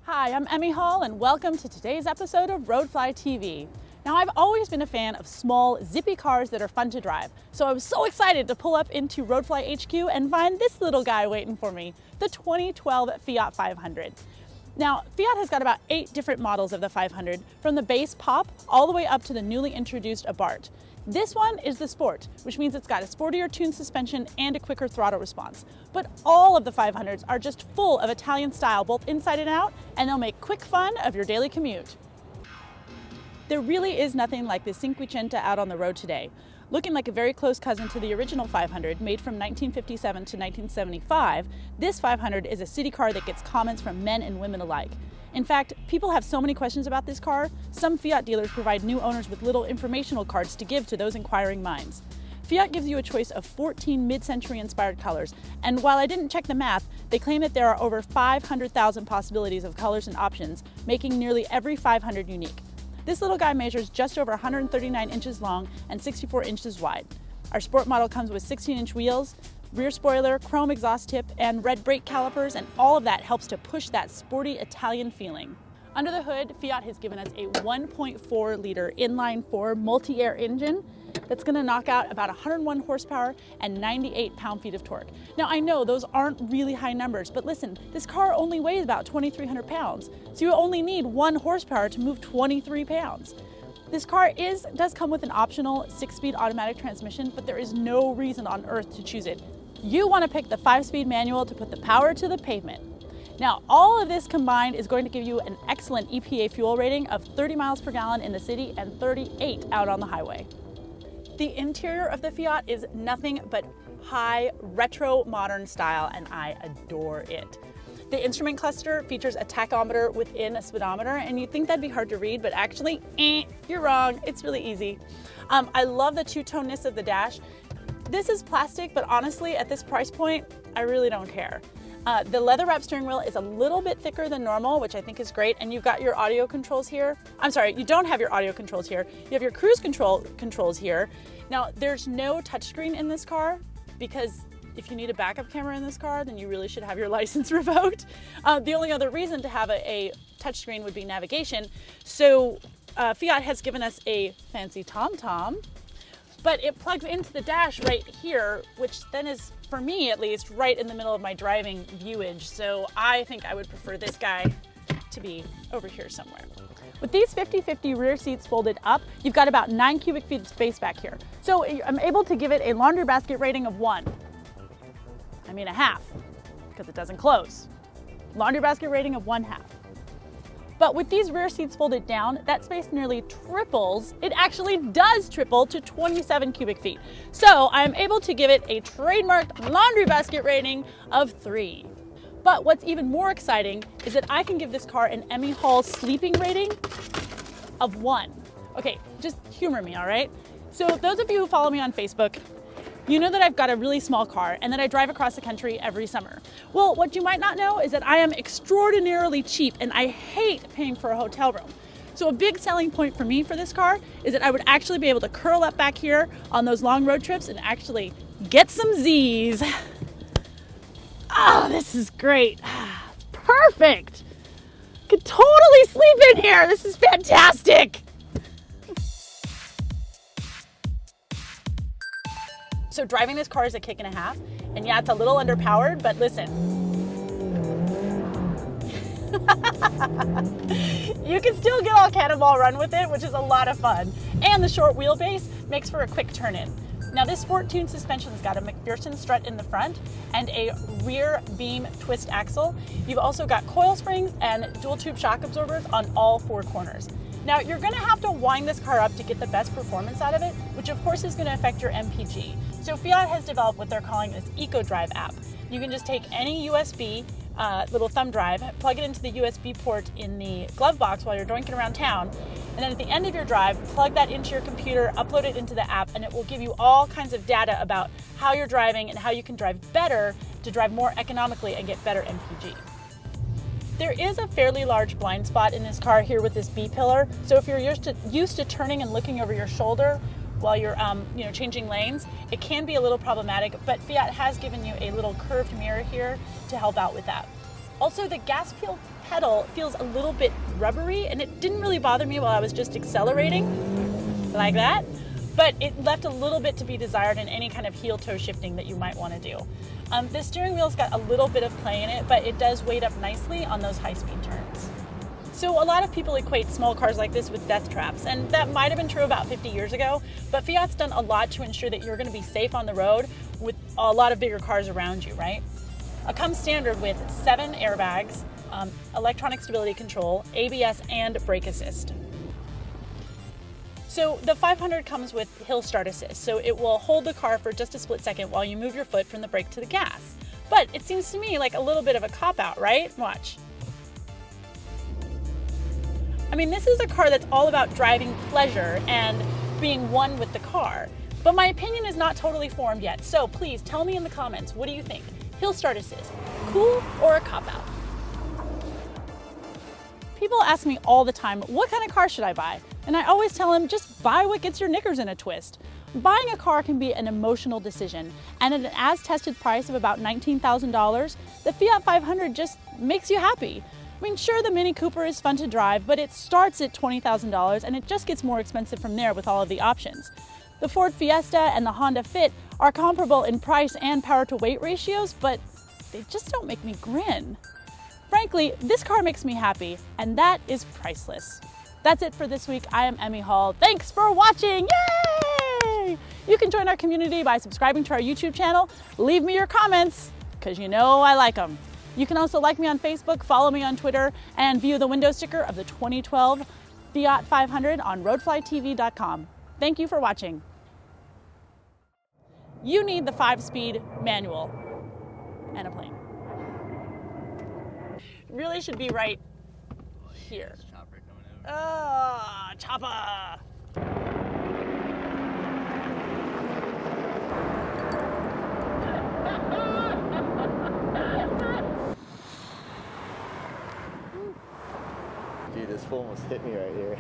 Hi, I'm Emme Hall and welcome to today's episode of RoadflyTV. Now, I've always been a fan of small, zippy cars that are fun to drive, so I was so excited to pull up into Roadfly HQ and find this little guy waiting for me, the 2012 Fiat 500. Now, Fiat has got about 8 different models of the 500, from the base Pop all the way up to the newly introduced Abarth. This one is the Sport, which means it's got a sportier tuned suspension and a quicker throttle response. But all of the 500s are just full of Italian style, both inside and out, and they'll make quick fun of your daily commute. There really is nothing like the Cinquecento out on the road today. Looking like a very close cousin to the original 500, made from 1957 to 1975, this 500 is a city car that gets comments from men and women alike. In fact, people have so many questions about this car, some Fiat dealers provide new owners with little informational cards to give to those inquiring minds. Fiat gives you a choice of 14 mid-century inspired colors, and while I didn't check the math, they claim that there are over 500,000 possibilities of colors and options, making nearly every 500 unique. This little guy measures just over 139 inches long and 64 inches wide. Our Sport model comes with 16-inch wheels, rear spoiler, chrome exhaust tip, and red brake calipers, and all of that helps to push that sporty Italian feeling. Under the hood, Fiat has given us a 1.4-liter inline-4 multi-air engine that's going to knock out about 101 horsepower and 98 pound-feet of torque. Now, I know those aren't really high numbers, but listen, this car only weighs about 2,300 pounds, so you only need 1 horsepower to move 23 pounds. This car does come with an optional 6-speed automatic transmission, but there is no reason on earth to choose it. You want to pick the 5-speed manual to put the power to the pavement. Now, all of this combined is going to give you an excellent EPA fuel rating of 30 miles per gallon in the city and 38 out on the highway. The interior of the Fiat is nothing but high, retro, modern style, and I adore it. The instrument cluster features a tachometer within a speedometer, and you'd think that'd be hard to read, but actually, you're wrong. It's really easy. I love the two-toneness of the dash. This is plastic, but honestly, at this price point, I really don't care. The leather-wrapped steering wheel is a little bit thicker than normal, which I think is great, and you've got your audio controls here. I'm sorry, you don't have your audio controls here. You have your cruise controls here. Now, there's no touchscreen in this car, because if you need a backup camera in this car, then you really should have your license revoked. The only other reason to have a touchscreen would be navigation. So Fiat has given us a fancy TomTom, but it plugs into the dash right here, which then is, for me at least, right in the middle of my driving viewage. So I think I would prefer this guy to be over here somewhere. With these 50-50 rear seats folded up, you've got about 9 cubic feet of space back here. So I'm able to give it a laundry basket rating of 1. I mean a half, because it doesn't close. Laundry basket rating of 1/2. But with these rear seats folded down, that space nearly triples. It actually does triple to 27 cubic feet. So I'm able to give it a trademarked laundry basket rating of 3. But what's even more exciting is that I can give this car an Emme Hall sleeping rating of 1. Okay, just humor me, all right? So those of you who follow me on Facebook, you know that I've got a really small car and that I drive across the country every summer. Well, what you might not know is that I am extraordinarily cheap and I hate paying for a hotel room. So a big selling point for me for this car is that I would actually be able to curl up back here on those long road trips and actually get some Z's. Oh, this is great. Perfect. Could totally sleep in here. This is fantastic. So driving this car is a kick and a half, and yeah, it's a little underpowered, but listen. You can still get all cannonball run with it, which is a lot of fun. And the short wheelbase makes for a quick turn-in. Now this sport-tuned suspension's got a McPherson strut in the front and a rear beam twist axle. You've also got coil springs and dual tube shock absorbers on all 4 corners. Now you're gonna have to wind this car up to get the best performance out of it, which of course is gonna affect your MPG. So Fiat has developed what they're calling this EcoDrive app. You can just take any USB little thumb drive, plug it into the USB port in the glove box while you're doinking around town, and then at the end of your drive, plug that into your computer, upload it into the app, and it will give you all kinds of data about how you're driving and how you can drive better to drive more economically and get better MPG. There is a fairly large blind spot in this car here with this B-pillar, so if you're used to turning and looking over your shoulder while you're changing lanes, it can be a little problematic, but Fiat has given you a little curved mirror here to help out with that. Also, the gas pedal feels a little bit rubbery, and it didn't really bother me while I was just accelerating like that, but it left a little bit to be desired in any kind of heel-toe shifting that you might want to do. The steering wheel's got a little bit of play in it, but it does weight up nicely on those high-speed turns. So a lot of people equate small cars like this with death traps, and that might have been true about 50 years ago, but Fiat's done a lot to ensure that you're going to be safe on the road with a lot of bigger cars around you, right? It comes standard with 7 airbags, electronic stability control, ABS, and brake assist. So the 500 comes with hill start assist, so it will hold the car for just a split second while you move your foot from the brake to the gas. But it seems to me like a little bit of a cop-out, right? Watch. I mean, this is a car that's all about driving pleasure and being one with the car. But my opinion is not totally formed yet, so please tell me in the comments, what do you think? Hill start assist, cool or a cop-out? People ask me all the time, what kind of car should I buy? And I always tell them, just buy what gets your knickers in a twist. Buying a car can be an emotional decision, and at an as-tested price of about $19,000, the Fiat 500 just makes you happy. I mean, sure, the Mini Cooper is fun to drive, but it starts at $20,000 and it just gets more expensive from there with all of the options. The Ford Fiesta and the Honda Fit are comparable in price and power-to-weight ratios, but they just don't make me grin. Frankly, this car makes me happy, and that is priceless. That's it for this week. I am Emme Hall. Thanks for watching. Yay! You can join our community by subscribing to our YouTube channel. Leave me your comments, because you know I like them. You can also like me on Facebook, follow me on Twitter, and view the window sticker of the 2012 Fiat 500 on RoadflyTV.com. Thank you for watching. You need the 5-speed manual and a plane. Really should be right here. Chopper! Dude, this fool almost hit me right here.